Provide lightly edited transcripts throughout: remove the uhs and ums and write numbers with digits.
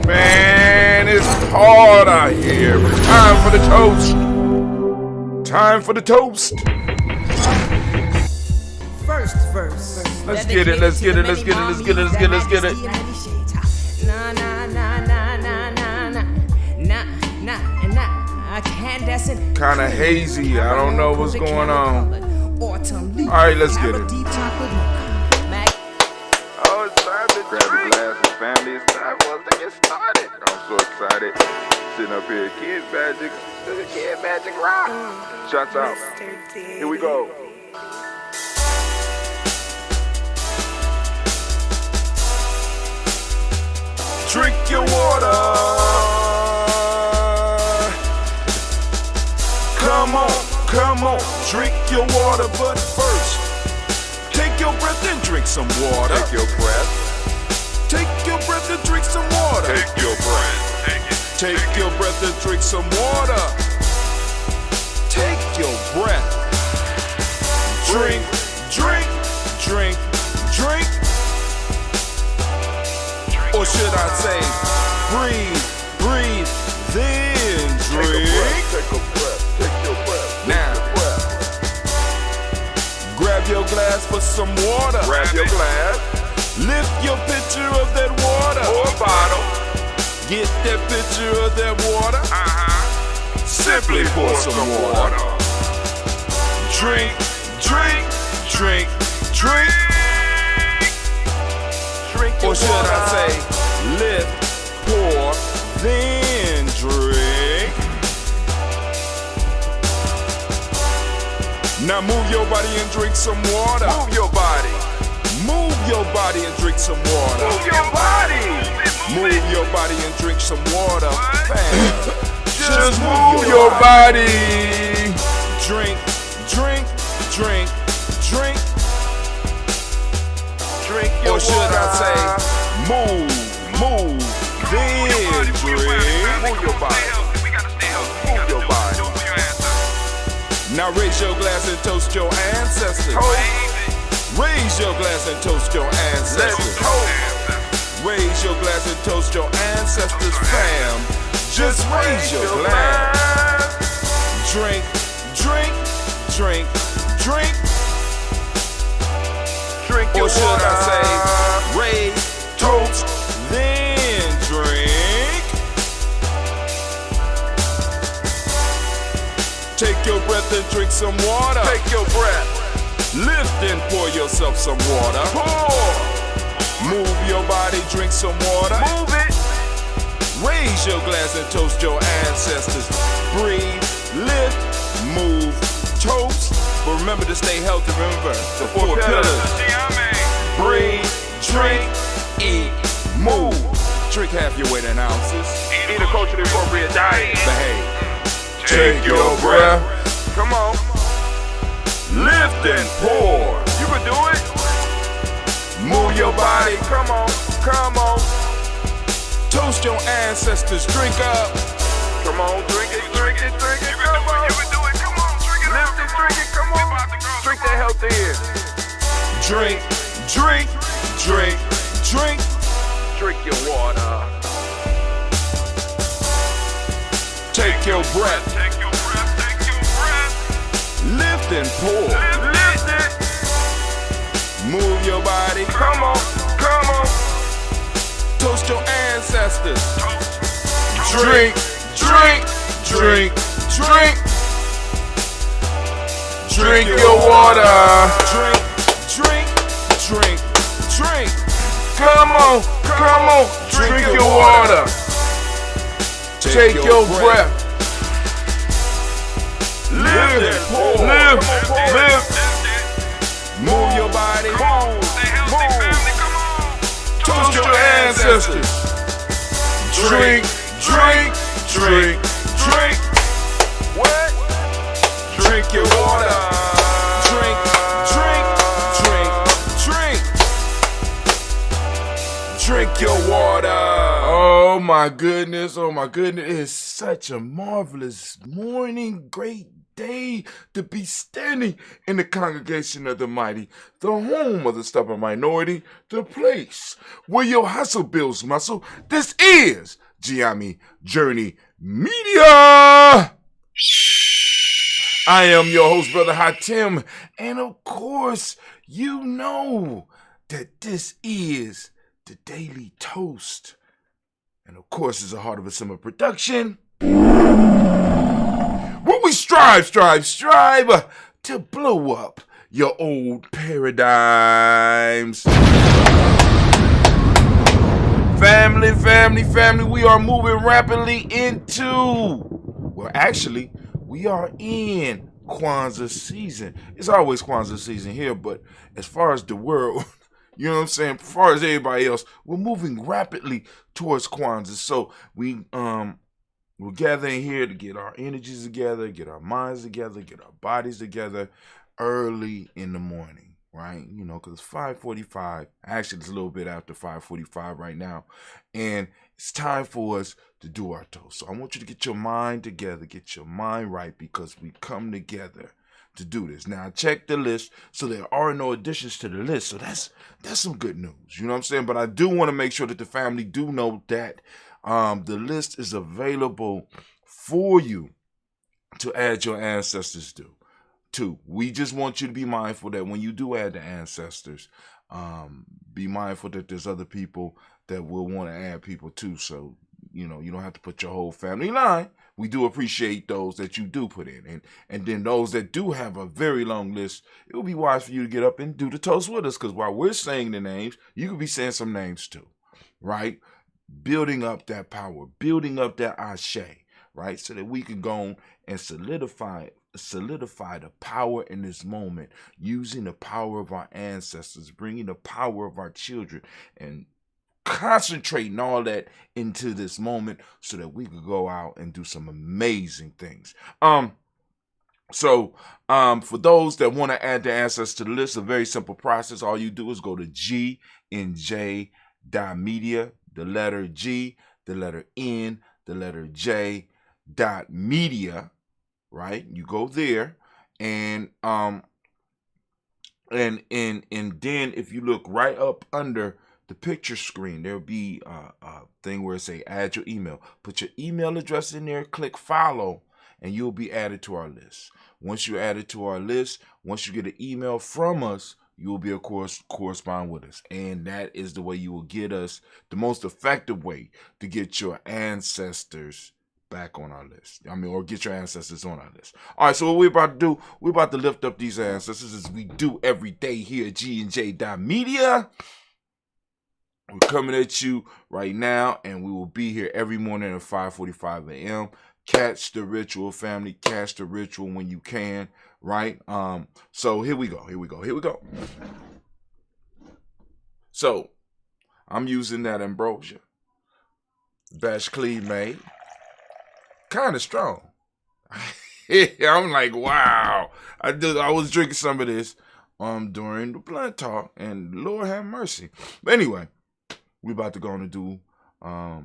Man, it's hard out here. Time for the toast. Time for the toast. First verse. Let's get it. Let's get it. Let's get it. Let's get it. Let's get it. Let's get it. Nah, nah, nah, nah, nah, nah, nah, nah, nah. I can't. That's it. Kind of hazy. I don't know what's going on. All right, let's get it. Oh, it's time to grab a glass of family. It's time for us to get started. I'm so excited. Sitting up here, Kid Magic Rock. Shots out. Here we go. Drink your water. Come on, drink your water. But first, take your breath and drink some water. Take your breath. Take your breath and drink some water. Take your breath. Take your breath and drink some water. Take your breath. Drink, drink, drink, drink. Or should I say, breathe, breathe, then drink. Take a breath. Take your breath. Now, grab your glass for some water. Grab your glass. Lift your pitcher of that water. Or a bottle. Get that pitcher of that water. Simply pour some water. Drink, drink, drink, drink. Drink your Or should water. I say, lift, pour, then drink. Now move your body and drink some water. Move your body. Move your body and drink some water. Move your body. Move your body and drink some water. Bam. Just move your body. Drink, drink, drink, drink. Drink your Or should water. I say, move, then drink. Move your body. Move your body. Now raise your glass and toast your ancestors. Raise your glass and toast your ancestors. Let's toast. Raise your glass and toast your ancestors, fam. Just raise your glass. Drink, drink, drink, drink. Drink your Or should water. I say, raise, toast, then drink. Take your breath and drink some water. Take your breath. Lift and pour yourself some water. Pour. Move your body, drink some water. Move it. Raise your glass and toast your ancestors. Breathe, lift, move, toast. But remember to stay healthy. Remember the four pillars. Breathe, drink, eat, move. Drink half your weight in ounces. Eat a culturally appropriate diet. Behave. Take your breath. Come on. Lift and pour. You can do it. Move your body. Come on. Come on. Toast your ancestors. Drink up. Come on. Drink it. Drink it. Drink it. Come on. You can do it. Come on. Drink it. Lift it. Drink it. Come on. Drink that health in. Drink, drink, drink, drink. Drink your water. Take your breath. Take your breath. Take your breath. Lift and pour. Lift it. Move your body. Come on. Come on. Toast your ancestors. Drink, drink, drink, drink. Drink your water. Drink, drink, drink, drink. Come on. Come on. Drink your water. Take your breath. Lift and pour. Lift. Lift. Move your body. Move. Toast your ancestors. Drink, drink, drink, drink. What? Drink your water. Drink, drink, drink, drink. Drink your water. Oh my goodness, oh my goodness. It's such a marvelous morning, great day to be standing in the congregation of the mighty, the home of the stubborn minority, the place where your hustle builds muscle. This is Gianni Journey Media. I am your host, Brother Hatim, and of course, you know that this is the Daily Toast. And of course, it's a Heart of a Summer production. Where we strive to blow up your old paradigms. Family, we are moving rapidly we are in Kwanzaa season. It's always Kwanzaa season here, but as far as the world, you know what I'm saying, as far as everybody else, we're moving rapidly towards Kwanzaa. So we're gathering here to get our energies together, get our minds together, get our bodies together early in the morning, right? You know, because it's 5:45. Actually, it's a little bit after 5:45 right now. And it's time for us to do our toast. So I want you to get your mind together, get your mind right, because we come together to do this. Now, I checked the list, so there are no additions to the list. So that's some good news. You know what I'm saying? But I do want to make sure that the family do know that the list is available for you to add your ancestors to. We just want you to be mindful that when you do add the ancestors, be mindful that there's other people that will want to add people too. So, you know, you don't have to put your whole family line. We do appreciate those that you do put in. And then those that do have a very long list, it would be wise for you to get up and do the toast with us, because while we're saying the names, you could be saying some names too, right? Building up that power, building up that ashe, right? So that we can go and solidify the power in this moment, using the power of our ancestors, bringing the power of our children, and concentrating all that into this moment so that we could go out and do some amazing things. So for those that want to add the ancestors to the list, a very simple process. All you do is go to gnj.media, the letter G, the letter N, the letter J, .media, right? You go there, and then if you look right up under the picture screen, there'll be a thing where it say add your email. Put your email address in there, click follow, and you'll be added to our list. Once you're added to our list, once you get an email from us, you will be, of course, correspond with us. And that is the way you will get us, the most effective way to get your ancestors back on our list. Or get your ancestors on our list. All right, so what we're about to do, we're about to lift up these ancestors as we do every day here at GNJ.media. We're coming at you right now, and we will be here every morning at 5:45 a.m. Catch the ritual, family. Catch the ritual when you can, right? So here we go. So I'm using that ambrosia. Bash Cleve made. Kind of strong. I'm like, wow. I was drinking some of this during the blunt talk, and Lord have mercy. But anyway, we're about to go on and do our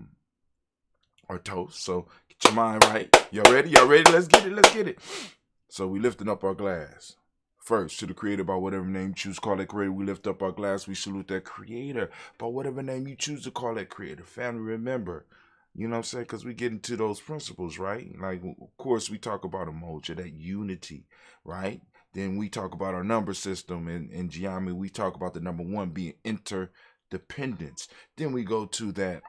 toast. So get your mind right. Y'all ready? Let's get it. So we lifting up our glass. First, to the creator, by whatever name you choose to call that creator. We lift up our glass. We salute that creator by whatever name you choose to call that creator. Family, remember, you know what I'm saying? Because we get into those principles, right? Like, of course, we talk about emoji, that unity, right? Then we talk about our number system. In geometry, we talk about the number one being interdependence. Then we go to that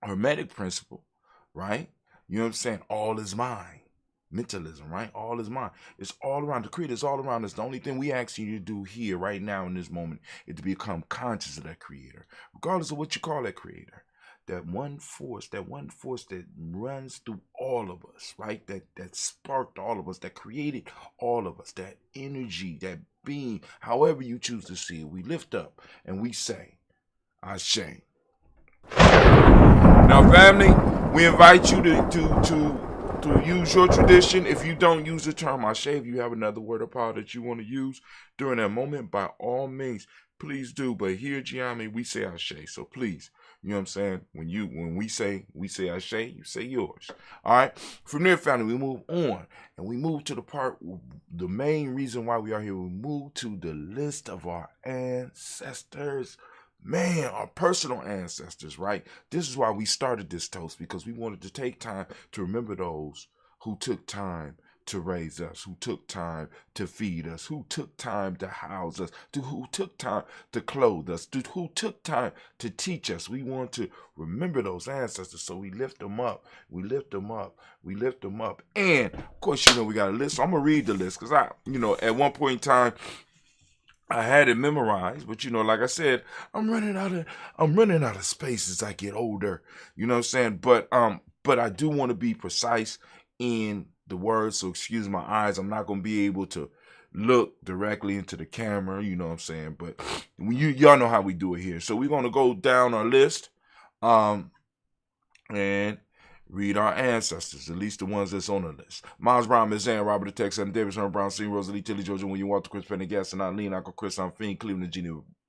Hermetic principle, right? You know what I'm saying? All is mine. Mentalism, right? All is mine. It's all around. The creator is all around us. The only thing we ask you to do here, right now, in this moment, is to become conscious of that creator, regardless of what you call that creator. That one force that runs through all of us, right? That sparked all of us, that created all of us, that energy, that being, however you choose to see it, we lift up and we say, Ashe. Now, family, we invite you to use your tradition. If you don't use the term Ashe, if you have another word or power that you want to use during that moment, by all means, please do. But here, Gianni, we say Ashe. So please You know what I'm saying? When we say Ashe, you say yours. All right. From there, family, we move on. And we move to the part, the main reason why we are here. We move to the list of our ancestors. Man, our personal ancestors, right? This is why we started this toast, because we wanted to take time to remember those who took time to raise us, who took time to feed us, who took time to house us, who took time to clothe us, who took time to teach us. We want to remember those ancestors, so we lift them up. We lift them up. We lift them up. And, of course, we got a list. So I'm going to read the list because at one point in time, I had it memorized, but like I said, I'm running out of space as I get older. You know what I'm saying? But I do want to be precise in the words, so excuse my eyes. I'm not gonna be able to look directly into the camera, you know what I'm saying? But y'all know how we do it here. So we're gonna go down our list, and read our ancestors, at least the ones that's on the list. Miles Brown, Miss Ann, Robert the Tex, Adam Davis, Herman Brown, C. Rosalie, Tilly, Georgia, William Walter, Chris Pendergast, and Lean, Uncle Chris, I'm Fiend, Cleveland,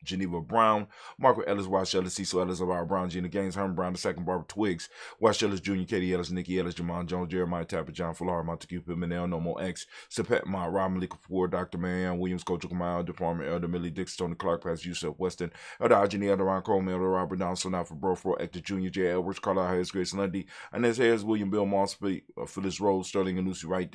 Geneva Brown, Margaret Ellis, Wash Ellis, Cecil Ellis, Elvira Brown, Gina Gaines, Herman Brown II, Barbara Twiggs, Wash Ellis Jr., Katie Ellis, Nikki Ellis, Jamon Jones, Jeremiah Tapper, John Fuller, Montague Pittman, No More X, Sepet Mott, Rob Malika Kapoor, Dr. Marianne Williams, Coach Kamal, Department, Elder Millie Dix, Tony Clark, Pastor Yusuf Weston, Elder Ajani, Elder Ron Coleman, Elder Robert Donaldson, now for Burford, Hector Jr., J. Edwards, Carlisle Harris, Grace Lundy, Inez Harris, William Bill Moss, Phyllis Rose, Sterling and Lucy Wright,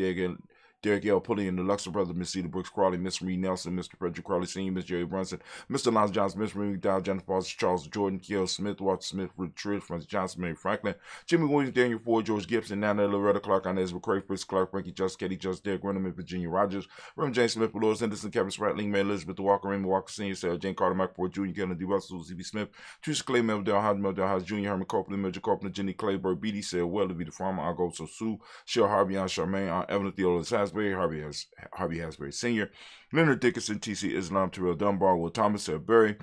Derek L. Pulliam, the Luxor Brothers, Miss Cedar Brooks Crawley, Miss Marie Nelson, Mr. Frederick Crawley Sr., Miss Jerry Brunson, Mr. Lance Johnson, Miss Marie McDowell, Jennifer Foster, Charles Jordan, Kiel Smith, Walter Smith, Ruth Trish, Francis Johnson, Mary Franklin, Jimmy Williams, Daniel Ford, George Gibson, Nana Loretta Clark, Inez McCray, Fritz Clark, Frankie Just, Katie Just, Derek Renneman, Virginia Rogers, Reverend James Smith, Dolores Henderson, Kevin Spratling, Mary Elizabeth Walker, Raymond Walker Sr., Sarah Jane Carter, Mike Ford Jr., Kevin D. Russell, Z.B. Smith, Teresa Clay, Meldell House Jr., Herman Copeland, Major Copeland, Jenny Clayburg, Beatty, Sarah Weatherby, the farmer, Argo Sue, Cheryl Harvey, Aunt Charmaine, Aunt Evelyn Theodore Hasbury, Harvey Hasbury Sr., Leonard Dickinson, T.C. Islam, Terrell Dunbar, Will Thomas, Sarah Berry,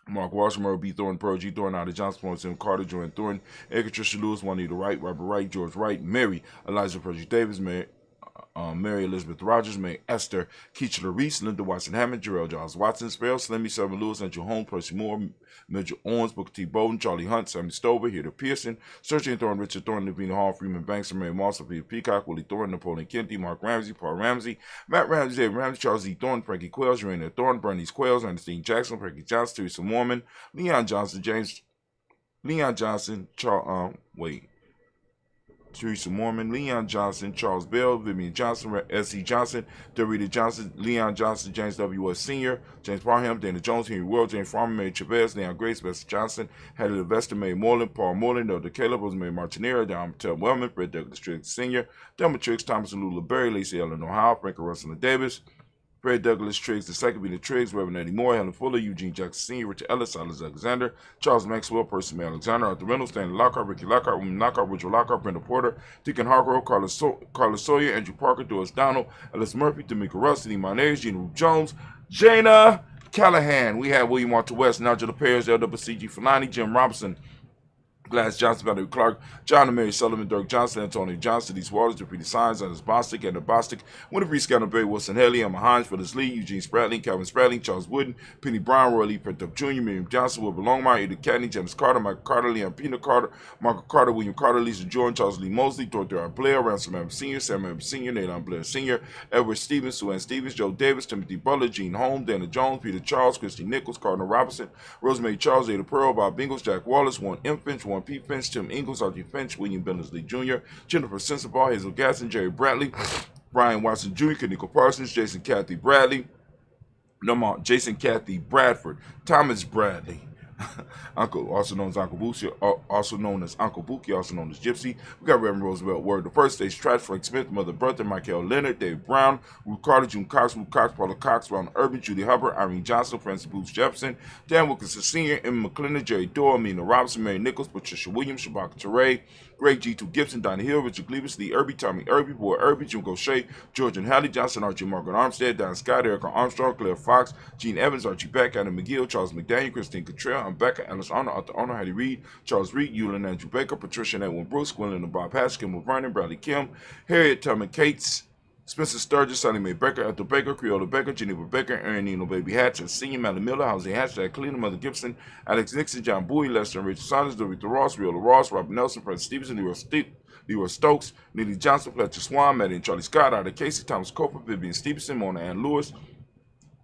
Mark Washington, B. Thornton, Pearl G. Thornton, Ida Johnson, Tim Carter, Joanne Thornton, Edgar Trisha Lewis, Juanita Wright, Robert Wright, George Wright, Mary, Eliza Percy Davis, Mary Elizabeth Rogers, May Esther, Keachler Reese, Linda Watson Hammond, Jarrell Giles Watson, Sparrow, Slimmy, Severn Lewis, Andrew Holmes, Percy Moore, Mitchell Owens, Booker T. Bowden, Charlie Hunt, Sammy Stover, Heather Pearson, Sergeant Thorne, Richard Thorne, Navina Hall, Freeman Banks, Mary Moss, Peter Peacock, Willie Thorne, Napoleon Kennedy, Mark Ramsey, Paul Ramsey, Matt Ramsey, Dave Ramsey, Charles E. Thorne, Frankie Quells, Raina Thorne, Bernice Quells, Ernestine Jackson, Frankie Johnson, Teresa Mormon, Leon Johnson, Teresa Mormon, Leon Johnson, Charles Bell, Vivian Johnson, S.C. Johnson, Dorita Johnson, Leon Johnson, James W. S. Sr., James Parham, Dana Jones, Henry World, James Farmer, Mary Chavez, Leon Grace, Bester Johnson, Hattie Levester, May Moreland, Paul Moreland, Elder Caleb, Rosemary Martinera, Don Tel Wellman, Fred Douglas Triggs Sr., Delma Triggs, Thomas and Lula Berry, Lacey Ellen O'Hara, Frank Russell Davis, Fred Douglas Triggs, the second Peter Triggs, Reverend Eddie Moore, Helen Fuller, Eugene Jackson Sr., Richard Ellis, Silas Alexander, Charles Maxwell, Percy May Alexander, Arthur Reynolds, Stanley Lockhart, Ricky Lockhart, William Lockhart, Richard Lockhart, Brenda Porter, Deacon Hargrove, Carlos Sawyer, Andrew Parker, Doris Donald, Ellis Murphy, Tamika Russ, Iman Ayers, Gina Ruth Jones, Jana Callahan. We have William Walter West, Nigel Perez, LWCG Fulani, Jim Robinson, Glass Johnson, Valerie Clark, John and Mary Sullivan, Dirk Johnson, Antonio Johnson, These Waters, Deputy Signs, Anders Bostic, Anna Bostic, Winifred Scanner, Barry Wilson Haley, Emma Hines, Phyllis Lee, Eugene Spratling, Calvin Spratling, Charles Wooden, Penny Brown, Roy Lee Pintup Jr., Miriam Johnson, Wilbur Longmire, Edith Cadney, James Carter, Michael Carter, Leon Pina Carter, Michael Carter, William Carter, Lisa Jordan, Charles Lee Mosley, Dorothy R. Blair, Ransom M. Sr., Sam M. Sr., Nathan Blair Sr., Edward Stevens, Sue Ann Stevens, Joe Davis, Timothy Butler, Gene Holmes, Dana Jones, Peter Charles, Christy Nichols, Cardinal Robinson, Rosemary Charles, Ada Pearl, Bob Bingles, Jack Wallace, Warren M. Finch, Warren P. Finch, Tim Ingalls, R.G. Finch, William Billingsley Jr., Jennifer Sensabaugh, Hazel Gasson, Jerry Bradley, Brian Watson Jr., Kaniko Parsons, Jason Kathy Bradley, Jason Kathy Bradford, Thomas Bradley, Uncle, also known as Uncle Buki, also known as Uncle Buki, also known as Gypsy. We got Reverend Roosevelt Word, the first stage Trash, Frank Smith, Mother Bertha, Michael Leonard, Dave Brown, Ruth Carter, June Cox, Ruth Cox, Paula Cox, Ron Urban, Judy Hubbard, Irene Johnson, Francis Booth Jefferson, Dan Wilkinson Sr., Emma McClendon, Jerry Dorr, Mina Robinson, Mary Nichols, Patricia Williams, Shabaka Teray, Greg G2 Gibson, Donnie Hill, Richard Gleavis, Lee Irby, Tommy Irby, Boy Irby, Jim Gaucher, George and Hallie Johnson, Archie Margaret Armstead, Don Scott, Erica Armstrong, Claire Fox, Gene Evans, Archie Beck, Adam McGill, Charles McDaniel, Christine Cottrell, Becca, Alice Honor, Arthur Honor, Hattie Reed, Charles Reed, Eulin Andrew Baker, Patricia and Edwin Bruce, Gwendolyn and Bob Hatch, Kim Vernon, Bradley Kim, Harriet Tubman Cates, Spencer Sturgis, Sally Mae Baker, Ethel Baker, Creola Baker, Geneva Baker, Aaron Nino Baby Hatch, Senior Mally Miller, Jose Hatch, Jack Cleveland, Mother Gibson, Alex Nixon, John Bowie, Lester and Richard Saunders, Dorita Ross, Riola Ross, Robert Nelson, Fred Stevenson, Leroy Stokes, Neely Johnson, Fletcher Swan, Maddie and Charlie Scott, Ida Casey, Thomas Coper, Vivian Stevenson, Mona Ann Lewis,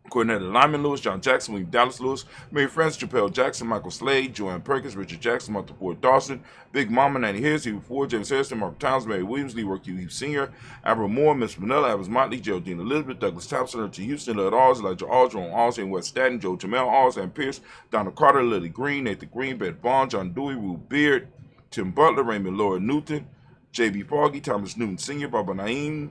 Cornetta Lyman Lewis, John Jackson, William Dallas Lewis, Mary Frances, Chappelle Jackson, Michael Slade, Joanne Perkins, Richard Jackson, Martha Ford Dawson, Big Mama, Nanny Harris, Hugh Ford, James Harrison, Mark Towns, Mary Williams, Leroy Q. Hughes Sr., Abra Moore, Miss Manila, Evans Motley, Geraldine Elizabeth, Douglas Thompson, Richard Houston, Led Alls, Elijah Alls, Jerome Alls, and West Staten, Joe Jamel Alls, and Pierce, Donald Carter, Lily Green, Nathan Green, Beth Bond, John Dewey, Rue Beard, Tim Butler, Raymond Laura Newton, J.B. Foggy, Thomas Newton Sr., Baba Naeem,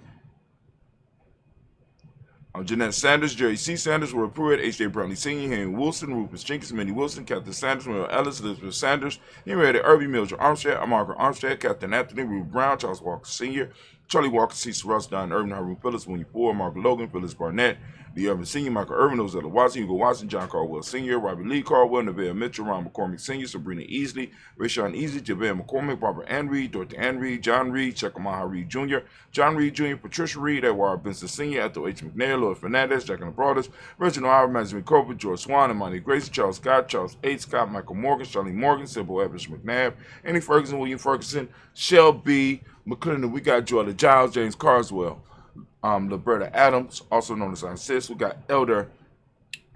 Jeanette Sanders, Jerry C. Sanders, Roy Pruitt, H.J. Brownlee Sr., Henry Wilson, Rufus Jenkins, Minnie Wilson, Captain Sanders, Will Ellis, Elizabeth Sanders, Henrietta Irby, Mildred Armstead, Margaret Armstead, Captain Anthony, Ruth Brown, Charles Walker Sr., Charlie Walker, Cecil Russ, Don Irvin, Haroon Phillips, William Ford, Margaret Logan, Phyllis Barnett, Lee Irvin Sr., Michael Irvin, Ozella Watson, Hugo Watson, John Caldwell Sr., Robert Lee Caldwell, Neville Mitchell, Ron McCormick Sr., Sabrina Easley, Rashawn Easley, JaVale McCormick, Barbara Ann Reed, Dorothy Ann Reed, John Reed, Chekamaha Reed Jr., John Reed Jr., Patricia Reed, Edward Benson Sr., Ethel H. McNair, Lloyd Fernandez, Jack and the Brothers, Reginald Howard, Benjamin Coper, George Swan, Imani Grayson, Charles Scott, Charles H. Scott, Michael Morgan, Charlie Morgan, Sybil Evans McNabb, Annie Ferguson, William Ferguson, Shelby McClendon. We got Joella Giles, James Carswell, Liberta Adams, also known as our sis. We got Elder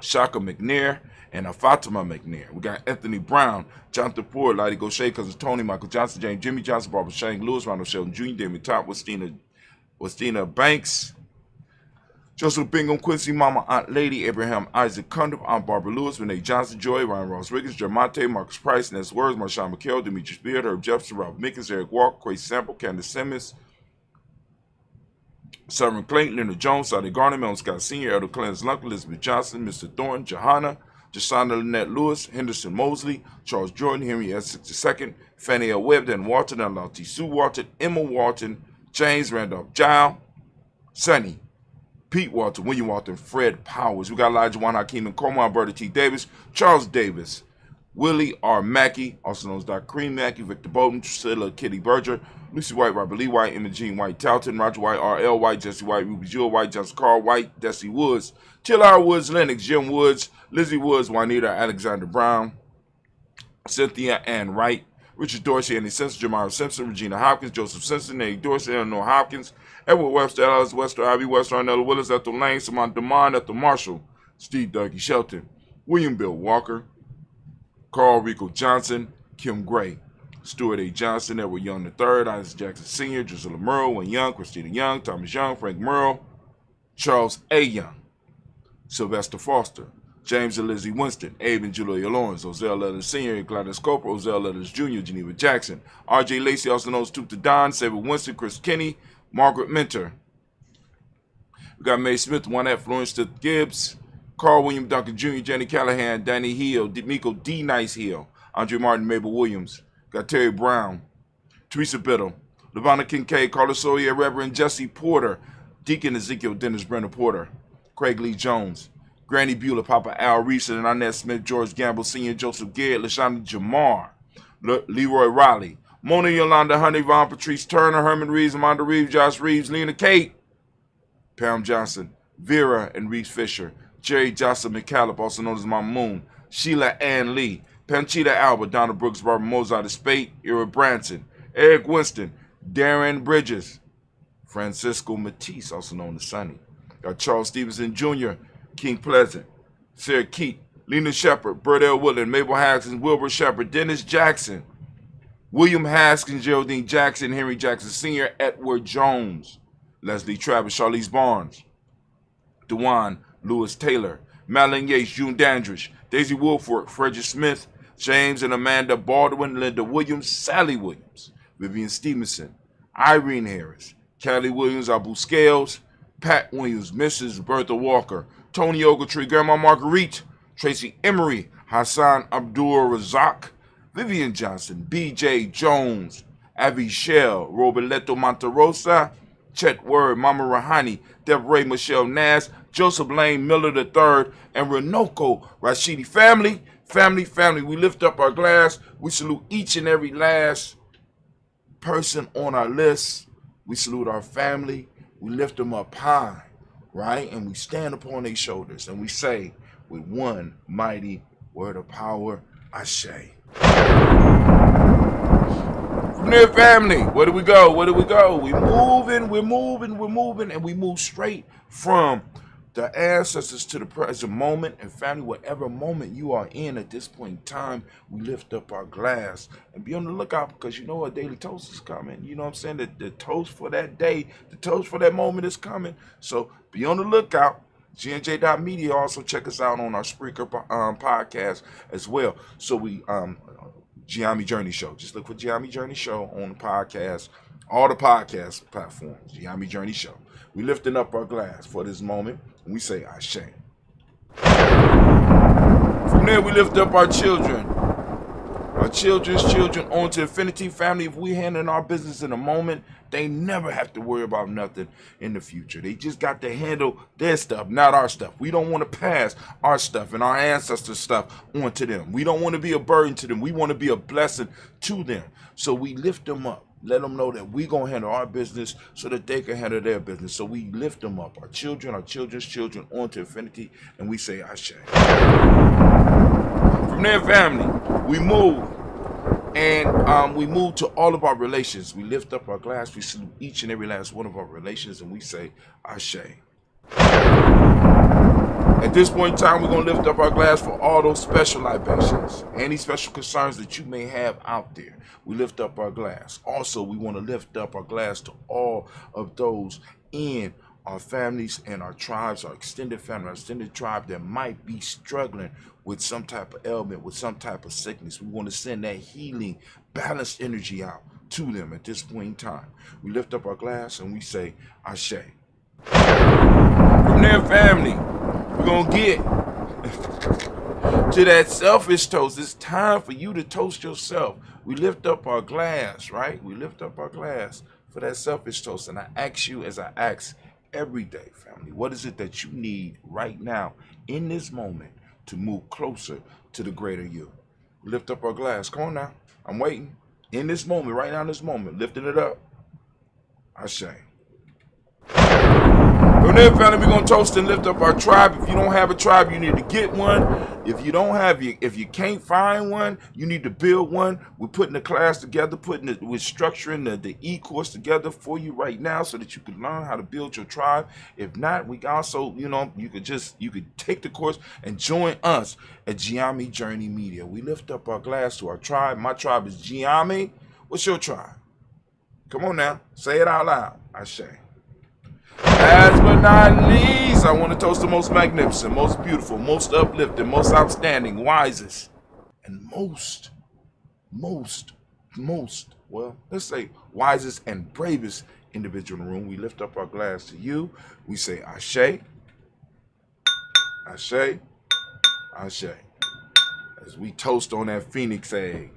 Shaka McNair and Fatima McNair. We got Anthony Brown, Jonathan Ford, Lottie Gaucher, Cousin Tony, Michael Johnson, James Jimmy Johnson, Barbara Shane Lewis, Ronald Sheldon Jr., Damien Top, Westina Banks, Joseph Bingham, Quincy Mama, Aunt Lady, Abraham Isaac Cundiff, Aunt Barbara Lewis, Renee Johnson, Joy, Ryan Ross Riggins, Jermonte, Marcus Price, Ness Words, Marshawn McHale, Demetrius Beard, Herb Jefferson, Rob Mickens, Eric Walker, Quay Sample, Candace Simmons, Southern Clayton, Leonard Jones, Sadi Garner, Melon Scott Sr., Elder Clarence Lunk, Elizabeth Johnson, Mr. Thornton, Johanna, Jasana Lynette Lewis, Henderson Mosley, Charles Jordan, Henry S. II, Fannie L. Webb, Dan Walton, Alauti Sue Walton, Emma Walton, James Randolph Giles, Sonny, Pete Walton, William Walton, Fred Powers. We got Elijah Juan Hakeem and Coleman, Alberta T. Davis, Charles Davis, Willie R. Mackey, also known as Dr. Cream Mackey, Victor Bolton, Priscilla Kitty Berger, Lucy White, Robert Lee White, Emma Jean White, Talton, Roger White, R.L. White, Jesse White, Ruby Jewel White, Johnson Carl White, Desi Woods, Till Woods, Lennox, Jim Woods, Lizzie Woods, Juanita Alexander Brown, Cynthia Ann Wright, Richard Dorsey, Andy Simpson, Jamara Simpson, Regina Hopkins, Joseph Simpson, Eddie Dorsey, Eleanor Hopkins, Edward Webster, Alice Wester, Ivy Wester, Arnella Willis, Ethel Lane, Samantha Demond, Ethel Marshall, Steve Dougie Shelton, William Bill Walker, Carl Rico Johnson, Kim Gray, Stuart A. Johnson, Edward Young III, Isaac Jackson Sr., Drusilla Merle, Wayne Young, Christina Young, Thomas Young, Frank Merle, Charles A. Young, Sylvester Foster, James and Lizzie Winston, Abe and Julia Lawrence, Ozell Letters Sr., Gladys Coper, Ozell Letters Jr., Geneva Jackson, R.J. Lacey, also known as Toot the Don, Saber Winston, Chris Kinney, Margaret Minter. We got Mae Smith, Juanette Florence Gibbs, Carl William Duncan Jr., Jenny Callahan, Danny Hill, Miko D. Nice Hill, Andre Martin, Mabel Williams. Got Terry Brown, Teresa Biddle, Lavonna Kincaid, Carlos Sawyer, Reverend Jesse Porter, Deacon Ezekiel Dennis Brenner Porter, Craig Lee Jones, Granny Beulah, Papa Al Reese, and Annette Smith, George Gamble Sr., Joseph Garrett, LaShonda Jamar, Leroy Riley, Mona Yolanda, Honey Von, Patrice Turner, Herman Reeves, Amanda Reeves, Josh Reeves, Lena Kate, Pam Johnson, Vera and Reese Fisher, Jerry Jocelyn McCallop, also known as Mama Moon, Sheila Ann Lee, Panchita Alba, Donna Brooks, Barbara Mozart, Spate, Ira Branson, Eric Winston, Darren Bridges, Francisco Matisse, also known as Sonny. Got Charles Stevenson Jr., King Pleasant, Sarah Keat, Lena Shepard, Bert L. Woodland, Mabel Haskins, Wilbur Shepard, Dennis Jackson, William Haskins, Geraldine Jackson, Henry Jackson Sr., Edward Jones, Leslie Travis, Charlize Barnes, DeJuan Lewis Taylor, Madeline Yates, June Dandridge, Daisy Wolford, Frederick Smith, James and Amanda Baldwin, Linda Williams, Sally Williams, Vivian Stevenson, Irene Harris, Callie Williams, Abu Scales, Pat Williams, Mrs. Bertha Walker, Tony Ogletree, Grandma Marguerite, Tracy Emery, Hassan Abdul Razak, Vivian Johnson, B.J. Jones, Avi Shell, Roberto Monterosa, Chet Word, Mama Rahani, Deborah Michelle Nass, Joseph Lane Miller III, and Renoko Rashidi. Family, we lift up our glass. We salute each and every last person on our list. We salute our family. we lift them up high, right? And we stand upon their shoulders and we say with one mighty word of power, Ashe. From there, family, where do we go? Where do we go? We're moving, and we move straight from the ancestors to the present moment. And family, whatever moment you are in at this point in time, we lift up our glass and be on the lookout, because you know a daily toast is coming. You know what I'm saying? The toast for that day, the toast for that moment is coming. So be on the lookout. GNJ.media. Also check us out on our Spreaker podcast as well. So we Giami Journey Show. Just look for Giami Journey Show on the podcast, all the podcast platforms. Giami Journey Show. We lifting up our glass for this moment, and we say Ashe. From there, we lift up our children, our children's children, on to infinity. Family, if we handle our business in a moment, they never have to worry about nothing in the future. They just got to handle their stuff, not our stuff. We don't want to pass our stuff and our ancestors' stuff on to them. We don't want to be a burden to them. We want to be a blessing to them. So we lift them up. Let them know that we're going to handle our business so that they can handle their business. So we lift them up, our children, our children's children, on to infinity, and we say Ashe. From there, family, we move. And we move to all of our relations. We lift up our glass. We salute each and every last one of our relations, and we say Ashe. At this point in time, we're going to lift up our glass for all those special libations, any special concerns that you may have out there. We lift up our glass. Also, we want to lift up our glass to all of those in our families and our tribes, our extended family, our extended tribe that might be struggling with some type of ailment, with some type of sickness. We want to send that healing, balanced energy out to them at this point in time. We lift up our glass and we say Ashe. From there, family, we're going to get to that selfish toast. It's time for you to toast yourself. We lift up our glass, right? We lift up our glass for that selfish toast. And I ask you, as I ask every day, family, what is it that you need right now in this moment to move closer to the greater you? We lift up our glass. Come on now. I'm waiting. In this moment, right now in this moment, lifting it up. Ashe. From there, family, we're going to toast and lift up our tribe. If you don't have a tribe, you need to get one. If you can't find one, you need to build one. We're putting the class together, we're structuring the e-course together for you right now so that you can learn how to build your tribe. If not, we also, you could take the course and join us at Giami Journey Media. We lift up our glass to our tribe. My tribe is Giami. What's your tribe? Come on now. Say it out loud. Ashe. Last but not least, I want to toast the most magnificent, most beautiful, most uplifting, most outstanding, wisest, and most, well, let's say wisest and bravest individual in the room. We lift up our glass to you. We say Ashe, Ashe, Ashe. As we toast on that phoenix egg,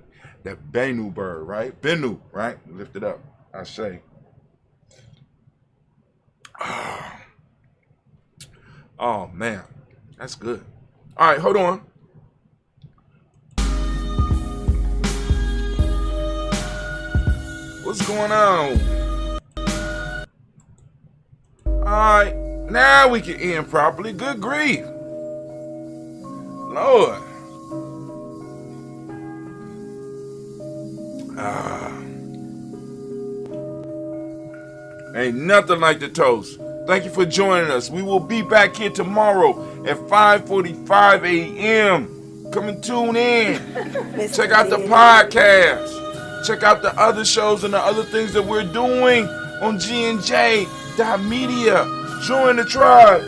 that Bennu bird, right? Bennu, right? We lift it up. Ashe. Oh man, that's good. All right, hold on. What's going on? All right, now we can end properly. Good grief, Lord. Ain't nothing like the toast. Thank you for joining us. We will be back here tomorrow at 5:45 a.m. Come and tune in. Check out the podcast. Check out the other shows and the other things that we're doing on GNJ.media. Join the tribe.